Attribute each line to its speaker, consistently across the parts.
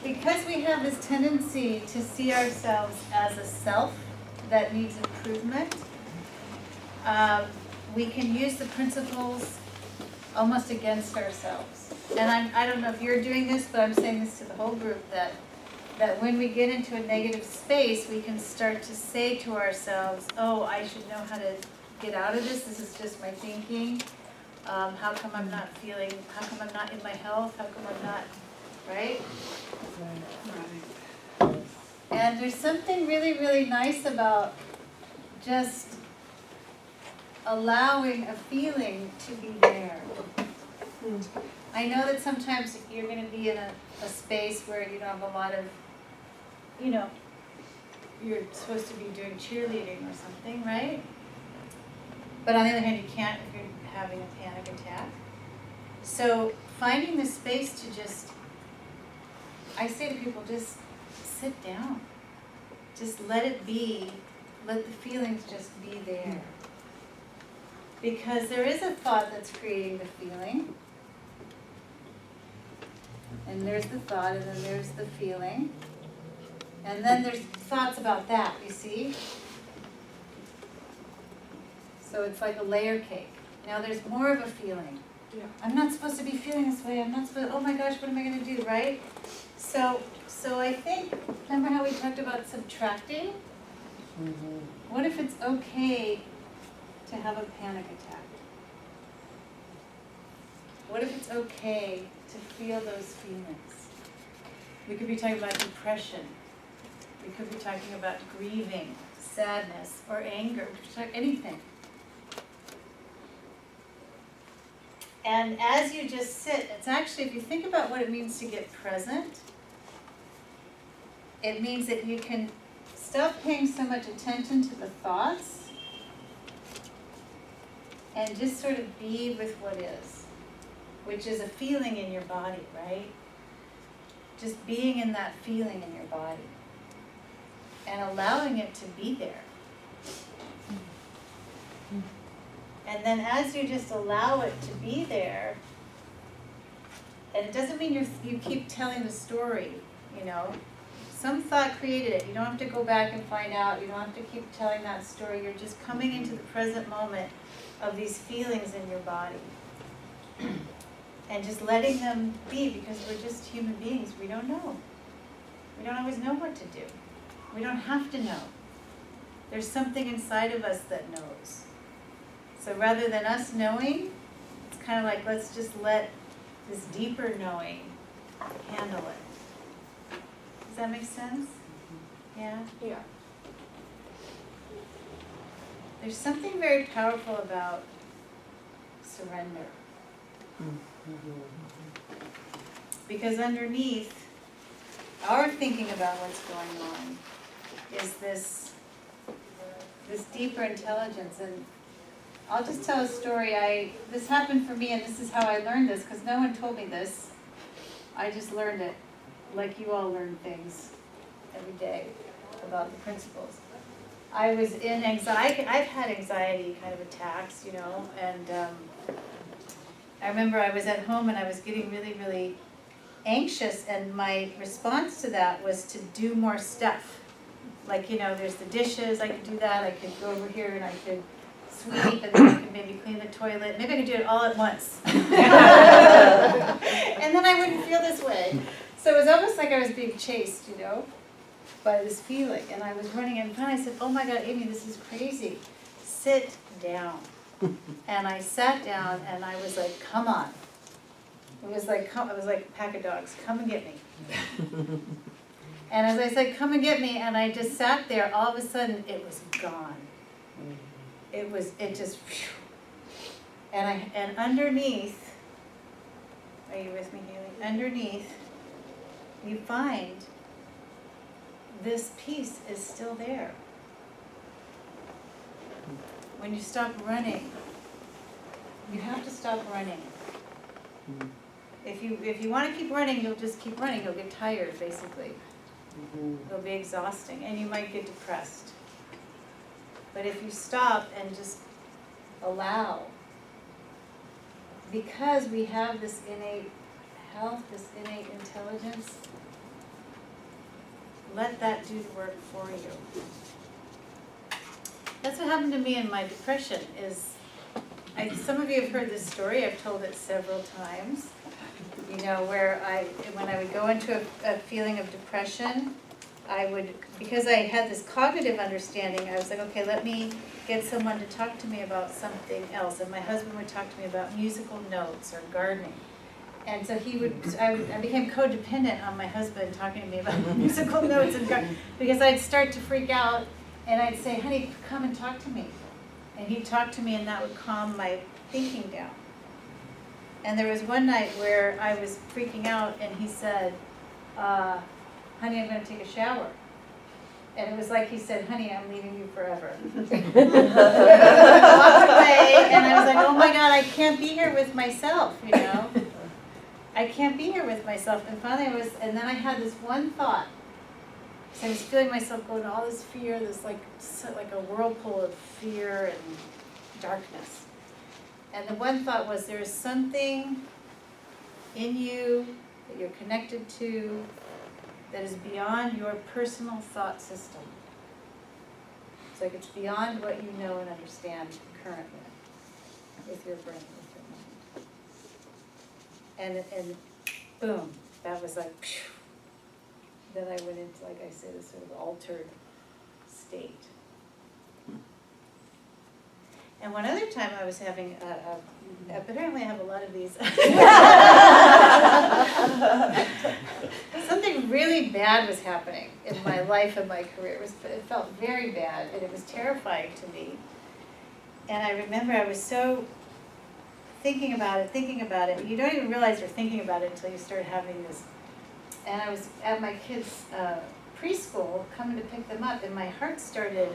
Speaker 1: because we have this tendency to see ourselves as a self that needs improvement, we can use the principles almost against ourselves. And I don't know if you're doing this, but I'm saying this to the whole group, that when we get into a negative space, we can start to say to ourselves, oh, I should know how to get out of this. This is just my thinking. How come I'm not feeling, how come I'm not in my health? How come I'm not, right? And there's something really, really nice about just allowing a feeling to be there. I know that sometimes you're going to be in a space where you don't have a lot of, you know, you're supposed to be doing cheerleading or something, right? But on the other hand, you can't if you're having a panic attack. So finding the space to just, I say to people, just sit down. Just let it be. Let the feelings just be there. Because there is a thought that's creating the feeling. And there's the thought, and then there's the feeling. And then there's thoughts about that, you see? So it's like a layer cake. Now there's more of a feeling. Yeah. I'm not supposed to be feeling this way. I'm not supposed, oh my gosh, what am I going to do, right? So I think, remember how we talked about subtracting? Mm-hmm. What if it's okay to have a panic attack? What if it's okay to feel those feelings? We could be talking about depression. We could be talking about grieving, sadness, or anger, anything. And as you just sit, it's actually, if you think about what it means to get present, it means that you can stop paying so much attention to the thoughts and just sort of be with what is, which is a feeling in your body, right? Just being in that feeling in your body and allowing it to be there. And then as you just allow it to be there, and it doesn't mean you keep telling the story, you know. Some thought created it. You don't have to go back and find out. You don't have to keep telling that story. You're just coming into the present moment of these feelings in your body. And just letting them be, because we're just human beings. We don't know. We don't always know what to do. We don't have to know. There's something inside of us that knows. So rather than us knowing, it's kind of like, let's just let this deeper knowing handle it. Does that make sense? Yeah?
Speaker 2: Yeah.
Speaker 1: There's something very powerful about surrender. Because underneath our thinking about what's going on is this deeper intelligence. And I'll just tell a story. This happened for me, and this is how I learned this, because no one told me this. I just learned it, like you all learn things every day about the principles. I was in anxiety. I've had anxiety kind of attacks, you know, and I remember I was at home and I was getting really, really anxious, and my response to that was to do more stuff. Like, you know, there's the dishes, I could do that. I could go over here and I could sweep, and then I could maybe clean the toilet. Maybe I could do it all at once. And then I wouldn't feel this way. So it was almost like I was being chased, you know, by this feeling. And I was running, and finally I said, oh my God, Amy, this is crazy. Sit down. And I sat down and I was like, come on. It was like a pack of dogs, come and get me. And as I said, come and get me, and I just sat there, all of a sudden it was gone. It just, and underneath, are you with me, Haley? Underneath, you find this piece is still there. When you stop running, you have to stop running. If you want to keep running, you'll just keep running. You'll get tired, basically. It'll be exhausting, and you might get depressed. But if you stop and just allow, because we have this innate health, this innate intelligence, let that do the work for you. That's what happened to me in my depression. Some of you have heard this story. I've told it several times. You know, where when I would go into a feeling of depression, because I had this cognitive understanding, I was like, okay, let me get someone to talk to me about something else. And my husband would talk to me about musical notes or gardening. And so I became codependent on my husband talking to me about musical notes and gardening, because I'd start to freak out and I'd say, honey, come and talk to me. And he'd talk to me and that would calm my thinking down. And there was one night where I was freaking out and he said, honey, I'm going to take a shower. And it was like he said, honey, I'm leaving you forever. Walked away and I was like, oh my God, I can't be here with myself, you know. I can't be here with myself. And finally and then I had this one thought. So I was feeling myself go into all this fear, this like a whirlpool of fear and darkness. And the one thought was, there is something in you that you're connected to that is beyond your personal thought system. It's like it's beyond what you know and understand currently with your brain, with your mind. And boom, that was like, phew. Then I went into, like I said, a sort of altered state. And one other time I was having, apparently I have a lot of these. Something really bad was happening in my life and my career. It felt very bad, and it was terrifying to me. And I remember I was so thinking about it. You don't even realize you're thinking about it until you start having this. And I was at my kids' preschool, coming to pick them up, and my heart started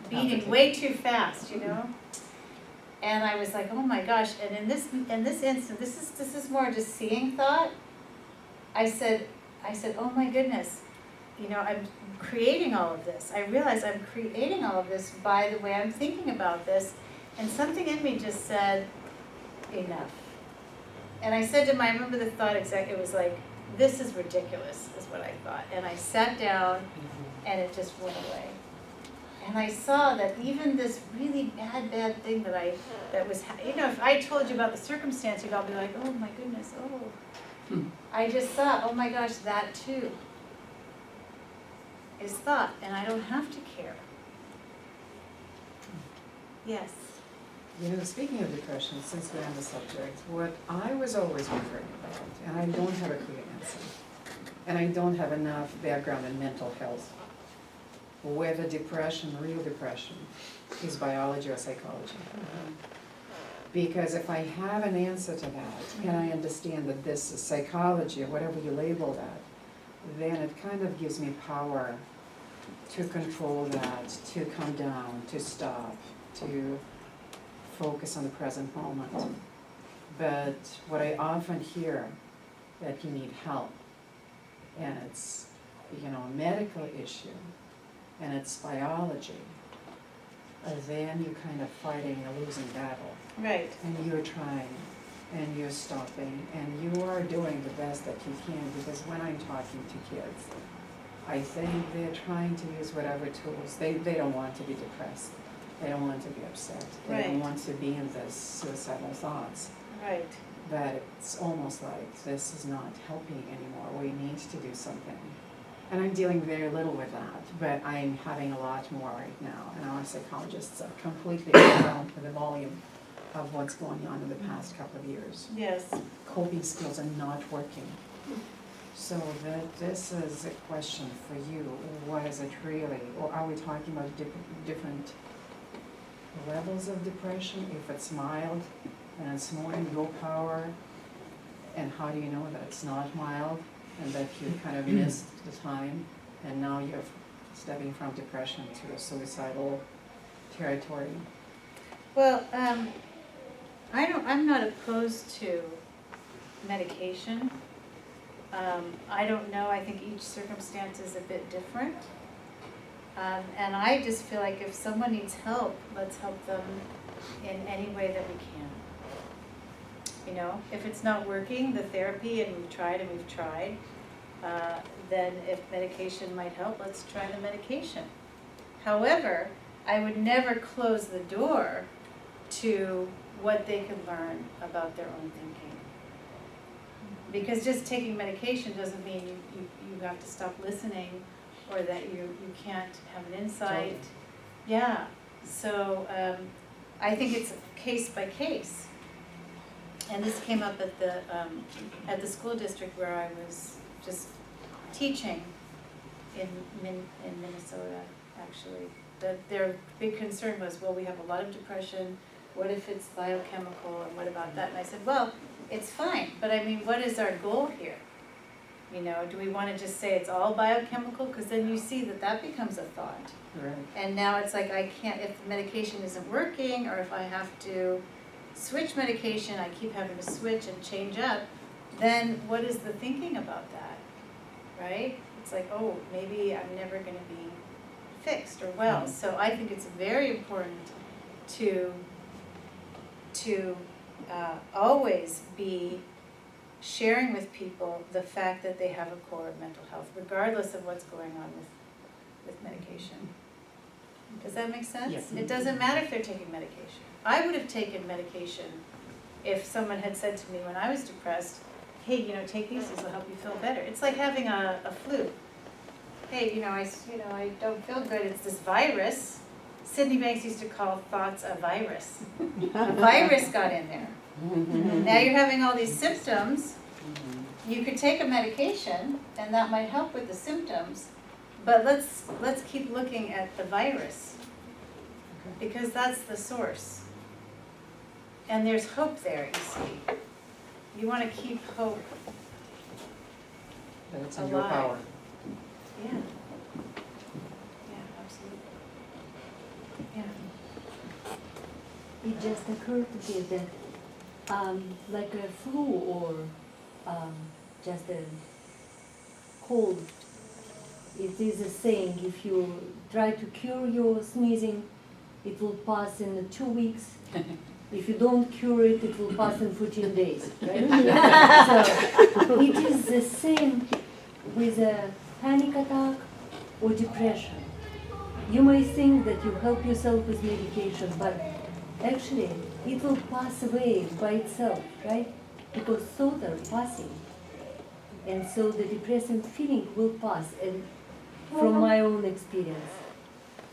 Speaker 1: beating way too fast, you know. And I was like, oh my gosh! And in this instant, this is more just seeing thought. I said, oh my goodness, you know, I'm creating all of this. I realize I'm creating all of this by the way I'm thinking about this, and something in me just said, enough. And I said to I remember the thought exactly. It was like, this is ridiculous, is what I thought. And I sat down, and it just went away. And I saw that even this really bad thing that was, you know, if I told you about the circumstance, you'd all be like, oh my goodness, oh. I just thought, oh my gosh, that too is thought, and I don't have to care. Yes?
Speaker 2: You know, speaking of depression, since we're on the subject, what I was always wondering about, and I don't have a clear answer, and I don't have enough background in mental health, whether depression, real depression, is biology or psychology. Because if I have an answer to that, and I understand that this is psychology, or whatever you label that, then it kind of gives me power to control that, to come down, to stop, to focus on the present moment. But what I often hear, that you need help, and it's, you know, a medical issue, and it's biology, then you're kind of fighting a losing battle.
Speaker 1: Right.
Speaker 2: And you're trying, and you're stopping, and you are doing the best that you can, because when I'm talking to kids, I think they're trying to use whatever tools. They don't want to be depressed. They don't want to be upset. They don't want to be in this suicidal thoughts.
Speaker 1: Right.
Speaker 2: But it's almost like this is not helping anymore. We need to do something. And I'm dealing very little with that, but I'm having a lot more right now. And our psychologists are completely overwhelmed with the volume of what's going on in the past couple of years.
Speaker 1: Yes.
Speaker 2: Coping skills are not working. So this is a question for you. What is it really? Or are we talking about different levels of depression? If it's mild and it's more in your power, and how do you know that it's not mild and that you kind of missed the time and now you're stepping from depression to a suicidal territory?
Speaker 1: Well, I'm not opposed to medication. I don't know, I think each circumstance is a bit different. And I just feel like if someone needs help, let's help them in any way that we can. You know, if it's not working, the therapy, and we've tried, then if medication might help, let's try the medication. However, I would never close the door to what they could learn about their own thinking. Because just taking medication doesn't mean you have to stop listening, or that you can't have an insight. Yeah, so I think it's case by case. And this came up at the school district where I was just teaching in Minnesota, actually. Their big concern was, well, we have a lot of depression, what if it's biochemical, and what about that? And I said, well, it's fine, but I mean, what is our goal here? You know, do we want to just say it's all biochemical? Because then you see that becomes a thought.
Speaker 2: Right.
Speaker 1: And now it's like, I can't, if the medication isn't working, or if I have to switch medication, I keep having to switch and change up, then what is the thinking about that, right? It's like, oh, maybe I'm never going to be fixed or well. So I think it's very important to always be sharing with people the fact that they have a core of mental health, regardless of what's going on with medication. Does that make sense?
Speaker 2: Yes.
Speaker 1: It doesn't matter if they're taking medication. I would have taken medication if someone had said to me when I was depressed, hey, you know, take these, this will help you feel better. It's like having a flu. Hey, I don't feel good, it's this virus. Sydney Banks used to call thoughts a virus. A virus got in there. Now you're having all these symptoms. You could take a medication, and that might help with the symptoms, but let's keep looking at the virus, because that's the source. And there's hope there, you see. You want to keep hope
Speaker 2: That it's in your power.
Speaker 1: Yeah. Yeah, absolutely. Yeah.
Speaker 3: It just occurred to me that like a flu or just a cold, it is a saying, if you try to cure your sneezing, it will pass in 2 weeks. If you don't cure it, it will pass in 14 days, right? So it is the same with a panic attack or depression. You may think that you help yourself with medication, but actually it will pass away by itself, right? Because thoughts are passing. And so the depressing feeling will pass. And from my own experience,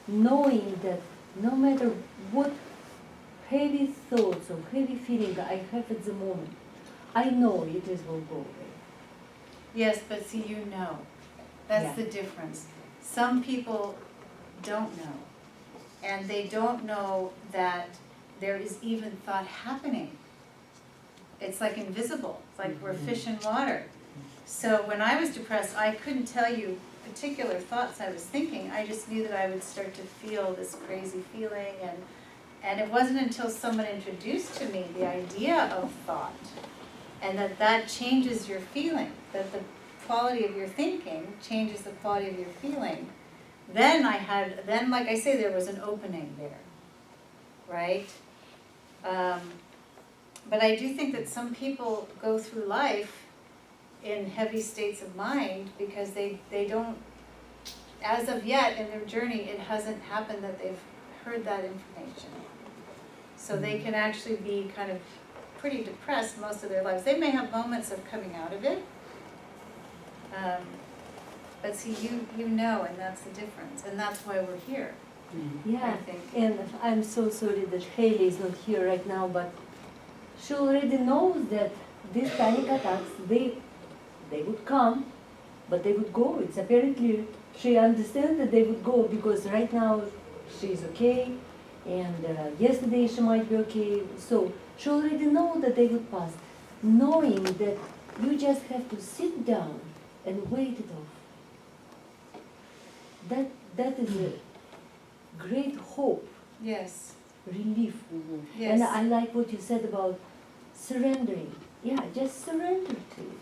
Speaker 3: knowing that no matter what heavy thoughts or heavy feeling I have at the moment, I know it will go away.
Speaker 1: Yes, but see, you know. That's
Speaker 3: Yeah.
Speaker 1: the difference. Some people don't know. And they don't know that there is even thought happening. It's like invisible. It's like we're fish in water. So when I was depressed, I couldn't tell you particular thoughts I was thinking. I just knew that I would start to feel this crazy feeling, and it wasn't until someone introduced to me the idea of thought, and that changes your feeling, that the quality of your thinking changes the quality of your feeling. Then like I say, there was an opening there, right? But I do think that some people go through life in heavy states of mind because they don't, as of yet in their journey, it hasn't happened that they've heard that information. So they can actually be kind of pretty depressed most of their lives. They may have moments of coming out of it, but see, you know, and that's the difference, and that's why we're here.
Speaker 3: Yeah,
Speaker 1: I think.
Speaker 3: and I'm so sorry that Haley is not here right now, but she already knows that these panic attacks, they would come, but they would go. It's apparently, she understands that they would go because right now she's okay, and yesterday she might be okay. So she already knows that they would pass, knowing that you just have to sit down and wait it off. That is a great hope,
Speaker 1: Yes,
Speaker 3: relief.
Speaker 1: yes.
Speaker 3: And I like what you said about surrendering. Yeah, just surrender to it.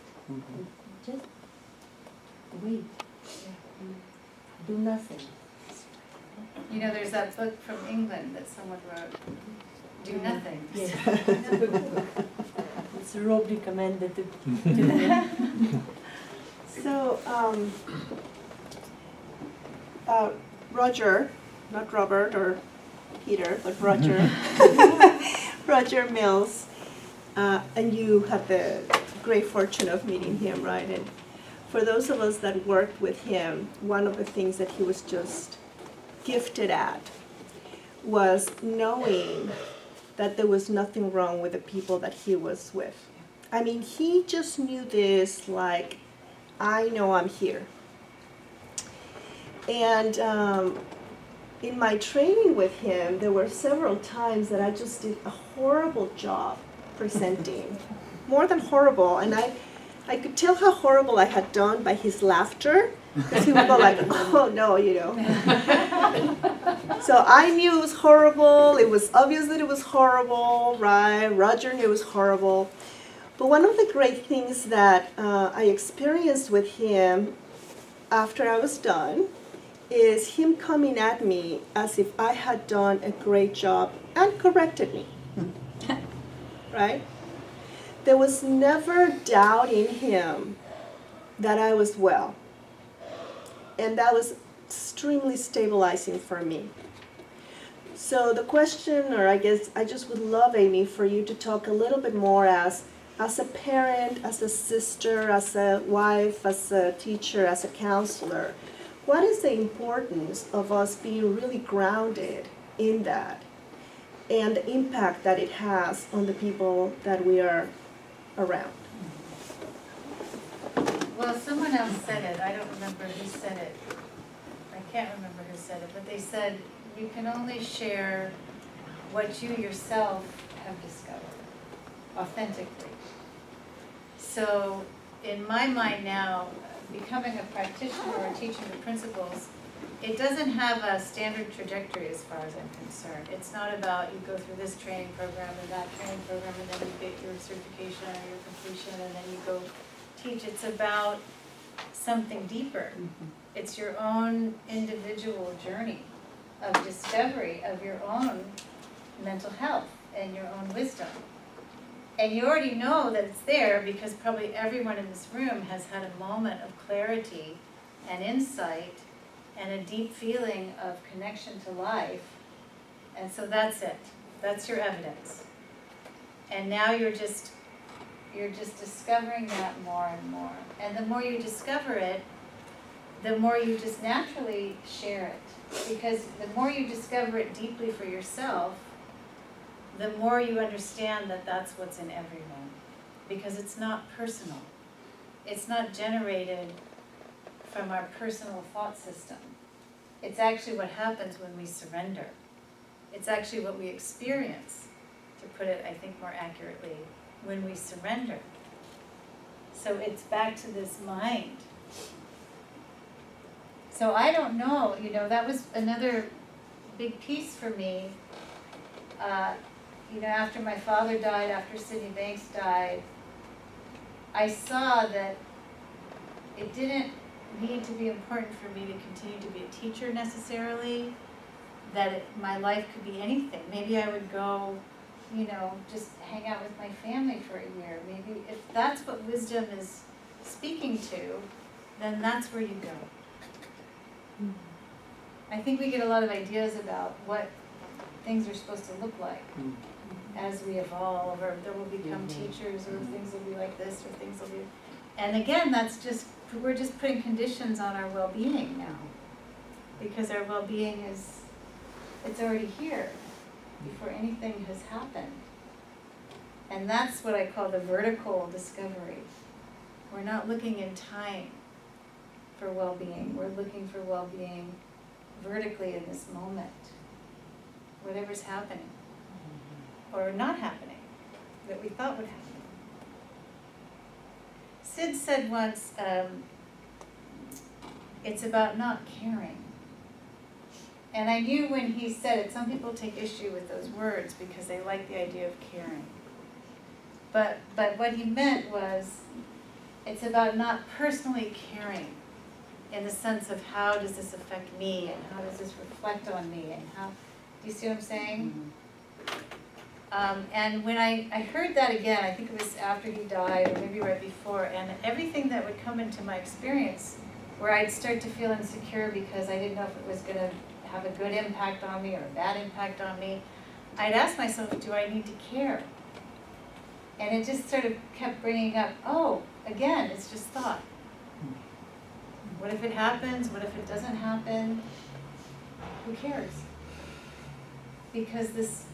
Speaker 3: Just wait. Do nothing.
Speaker 1: You know, there's that book from England that someone wrote, Do Nothing.
Speaker 3: Yes. It's Rob recommended to me.
Speaker 4: So, Roger, not Robert or Peter, but Roger, Roger Mills, and you had the great fortune of meeting him, right? And for those of us that worked with him, one of the things that he was just gifted at was knowing that there was nothing wrong with the people that he was with. I mean, he just knew this, like, I know I'm here. And in my training with him, there were several times that I just did a horrible job presenting. More than horrible. And I could tell how horrible I had done by his laughter, because he would go like, oh no, you know. So I knew it was horrible. It was obvious that it was horrible, right? Roger knew it was horrible. But one of the great things that I experienced with him after I was done is him coming at me as if I had done a great job and corrected me, right? There was never doubt in him that I was well. And that was extremely stabilizing for me. So the question, or I guess I just would love, Amy, for you to talk a little bit more as a parent, as a sister, as a wife, as a teacher, as a counselor. What is the importance of us being really grounded in that and the impact that it has on the people that we are around?
Speaker 1: Well, someone else said it, I don't remember who said it. I can't remember who said it, but they said you can only share what you yourself have discovered authentically. So in my mind now, becoming a practitioner or teaching the principles, it doesn't have a standard trajectory as far as I'm concerned. It's not about you go through this training program and that training program and then you get your certification or your completion and then you go teach. It's about something deeper. It's your own individual journey of discovery of your own mental health and your own wisdom. And you already know that it's there because probably everyone in this room has had a moment of clarity and insight and a deep feeling of connection to life. And so that's it. That's your evidence. And now you're just discovering that more and more. And the more you discover it, the more you just naturally share it. Because the more you discover it deeply for yourself, the more you understand that that's what's in everyone. Because it's not personal. It's not generated from our personal thought system. It's actually what happens when we surrender. It's actually what we experience, to put it, I think, more accurately, when we surrender. So it's back to this mind. So I don't know, that was another big piece for me. After my father died, after Sydney Banks died, I saw that it didn't need to be important for me to continue to be a teacher necessarily, that my life could be anything. Maybe I would go, just hang out with my family for a year. Maybe if that's what wisdom is speaking to, then that's where you go. I think we get a lot of ideas about what things are supposed to look like as we evolve, or that we'll become teachers, or things will be like this, or things will be... And again, we're just putting conditions on our well-being now. Because our well-being it's already here before anything has happened. And that's what I call the vertical discovery. We're not looking in time for well-being. We're looking for well-being vertically in this moment. Whatever's happening, or not happening, that we thought would happen. Sid said once, it's about not caring. And I knew when he said it, some people take issue with those words because they like the idea of caring. But what he meant was, it's about not personally caring in the sense of how does this affect me and how does this reflect on me and how, do you see what I'm saying? And when I heard that again, I think it was after he died, or maybe right before, and everything that would come into my experience, where I'd start to feel insecure because I didn't know if it was gonna have a good impact on me or a bad impact on me, I'd ask myself, do I need to care? And it just sort of kept bringing up, oh, again, it's just thought. What if it happens? What if it doesn't happen? Who cares? Because this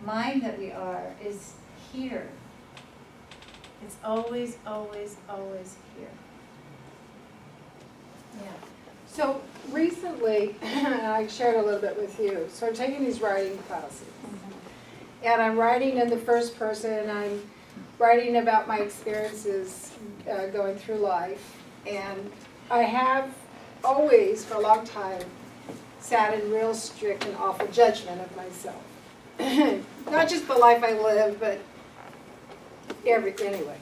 Speaker 1: mind that we are is here. It's always, always, always here. Yeah.
Speaker 5: So recently, I shared a little bit with you, so I'm taking these writing classes. And I'm writing in the first person, I'm writing about my experiences going through life. And I have always, for a long time, sat in real strict and awful judgment of myself. Not just the life I live, but anyway.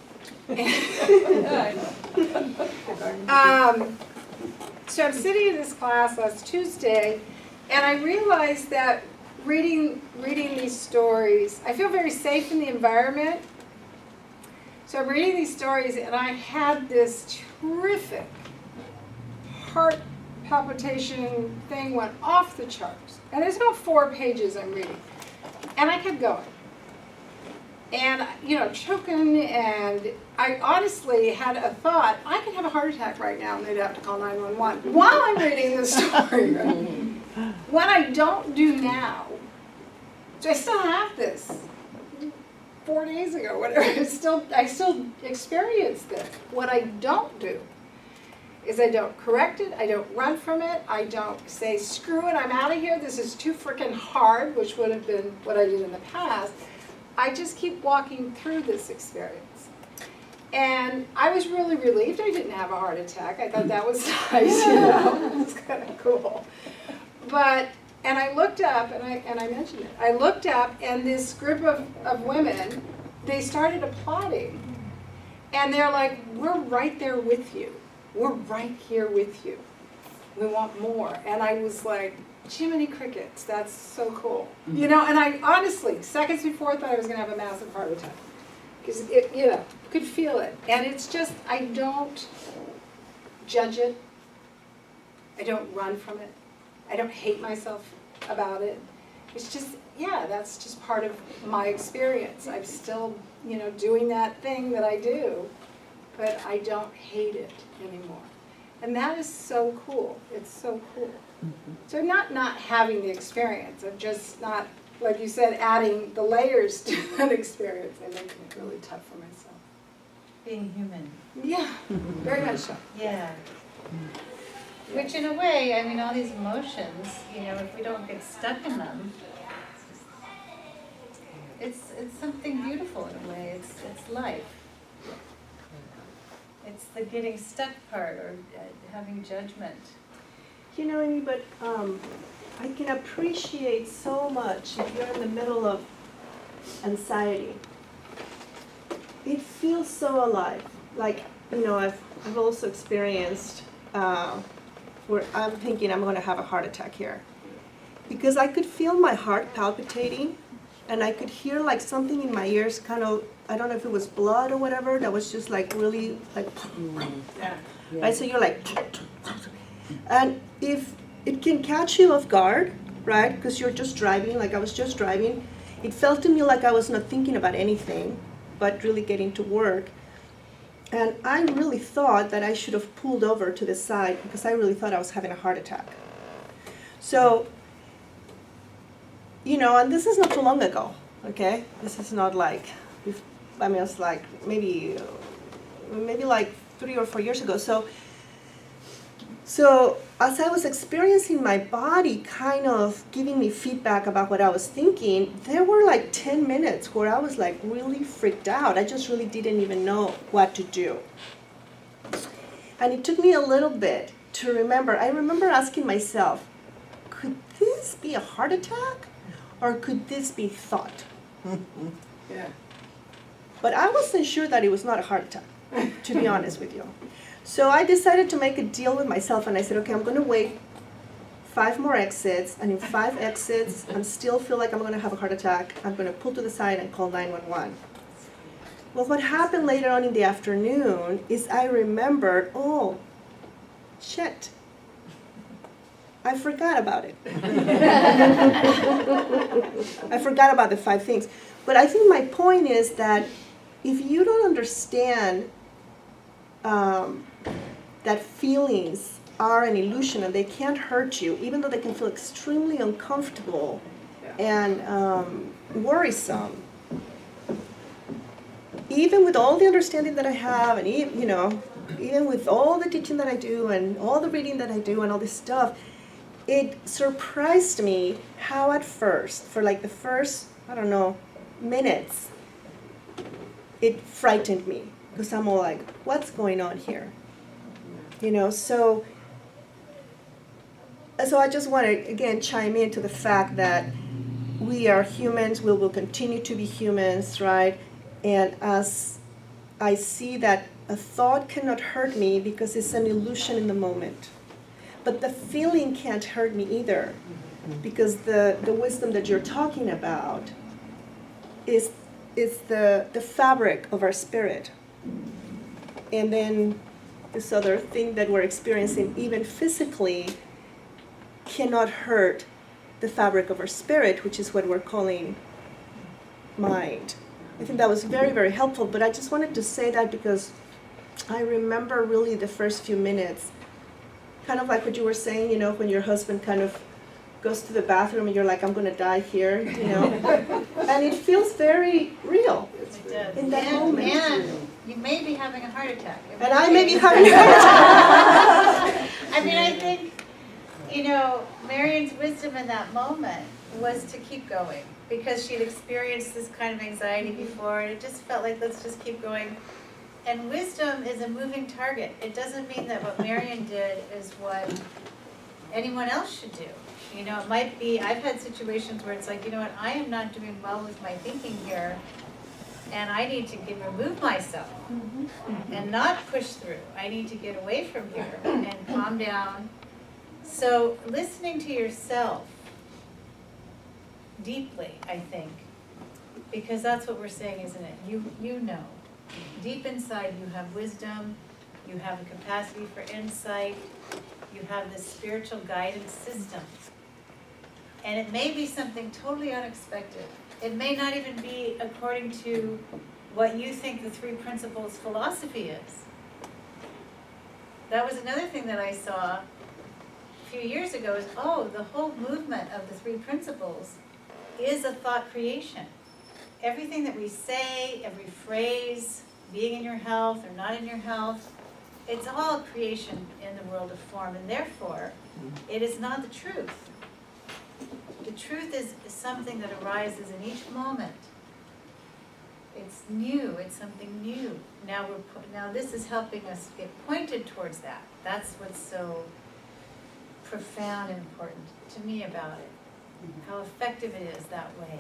Speaker 5: So I'm sitting in this class last Tuesday, and I realized that reading these stories, I feel very safe in the environment. So I'm reading these stories, and I had this terrific heart palpitation thing went off the charts. And there's about 4 pages I'm reading. And I kept going. And, choking, and I honestly had a thought, I could have a heart attack right now and they'd have to call 911 while I'm reading this story. What I don't do now, so I still have this 4 days ago, whatever, I still experience this. What I don't do is I don't correct it, I don't run from it, I don't say, screw it, I'm out of here, this is too freaking hard, which would have been what I did in the past. I just keep walking through this experience. And I was really relieved I didn't have a heart attack. I thought that was nice, it was kind of cool. And I looked up, and I mentioned it, I looked up, and this group of women, they started applauding. And they're like, we're right there with you. We're right here with you. We want more. And I was like, Jiminy Crickets, that's so cool. And I honestly, seconds before, thought I was going to have a massive heart attack. Because, could feel it. And it's just, I don't judge it. I don't run from it. I don't hate myself about it. It's just, that's just part of my experience. I'm still, doing that thing that I do, but I don't hate it anymore. And that is so cool. It's so cool. So not having the experience, of just not, like you said, adding the layers to that experience and making it really tough for myself.
Speaker 1: Being human.
Speaker 5: Yeah, very much so.
Speaker 1: Yeah. Which in a way, all these emotions, if we don't get stuck in them, it's something beautiful in a way. It's life. It's the getting stuck part, or having judgment.
Speaker 4: Amy, but I can appreciate so much if you're in the middle of anxiety. It feels so alive. Like, I've also experienced where I'm thinking I'm going to have a heart attack here. Because I could feel my heart palpitating, and I could hear like something in my ears kind of, I don't know if it was blood or whatever, that was just like really like, right? So you're like, and if it can catch you off guard, right? Because you're just driving, like I was just driving, it felt to me like I was not thinking about anything, but really getting to work. And I really thought that I should have pulled over to the side because I really thought I was having a heart attack. So, and this is not too long ago, okay? This is not like, it's like maybe like 3 or 4 years ago. So as I was experiencing my body kind of giving me feedback about what I was thinking, there were like 10 minutes where I was like really freaked out. I just really didn't even know what to do. And it took me a little bit to remember. I remember asking myself, could this be a heart attack or could this be thought?
Speaker 5: Yeah.
Speaker 4: But I wasn't sure that it was not a heart attack, to be honest with you. So I decided to make a deal with myself, and I said, okay, I'm going to wait 5 more exits, and in 5 exits, I still feel like I'm gonna have a heart attack. I'm gonna pull to the side and call 911. Well, what happened later on in the afternoon is I remembered, oh, shit, I forgot about it. I forgot about the 5 things. But I think my point is that if you don't understand that feelings are an illusion and they can't hurt you, even though they can feel extremely uncomfortable and worrisome, even with all the understanding that I have, and even with all the teaching that I do and all the reading that I do and all this stuff, it surprised me how at first, for like the first, I don't know, minutes, it frightened me because I'm all like, what's going on here? So I just want to, again, chime into the fact that we are humans, we will continue to be humans, right? And as I see that a thought cannot hurt me because it's an illusion in the moment. But the feeling can't hurt me either, because the wisdom that you're talking about is the fabric of our spirit. And then this other thing that we're experiencing, even physically, cannot hurt the fabric of our spirit, which is what we're calling mind. I think that was very, very helpful, but I just wanted to say that because I remember really the first few minutes, kind of like what you were saying, when your husband kind of goes to the bathroom and you're like, I'm gonna die here, and it feels very real
Speaker 1: It does.
Speaker 4: in that moment.
Speaker 1: And you may be having a heart attack.
Speaker 4: And I may be having a heart attack.
Speaker 1: I mean, I think, Marion's wisdom in that moment was to keep going, because she'd experienced this kind of anxiety before, and it just felt like, let's just keep going. And wisdom is a moving target. It doesn't mean that what Marion did is what anyone else should do. It might be, I've had situations where it's like, what, I am not doing well with my thinking here, and I need to remove myself and not push through. I need to get away from here and calm down. So listening to yourself deeply, I think, because that's what we're saying, isn't it? You know. Deep inside you have wisdom, you have a capacity for insight, you have this spiritual guidance system. And it may be something totally unexpected. It may not even be according to what you think the 3 principles philosophy is. That was another thing that I saw a few years ago is, the whole movement of the 3 principles is a thought creation. Everything that we say, every phrase, being in your health or not in your health, it's all creation in the world of form, and therefore, it is not the truth. The truth is something that arises in each moment. It's new, it's something new. Now this is helping us get pointed towards that. That's what's so profound and important to me about it. How effective it is that way.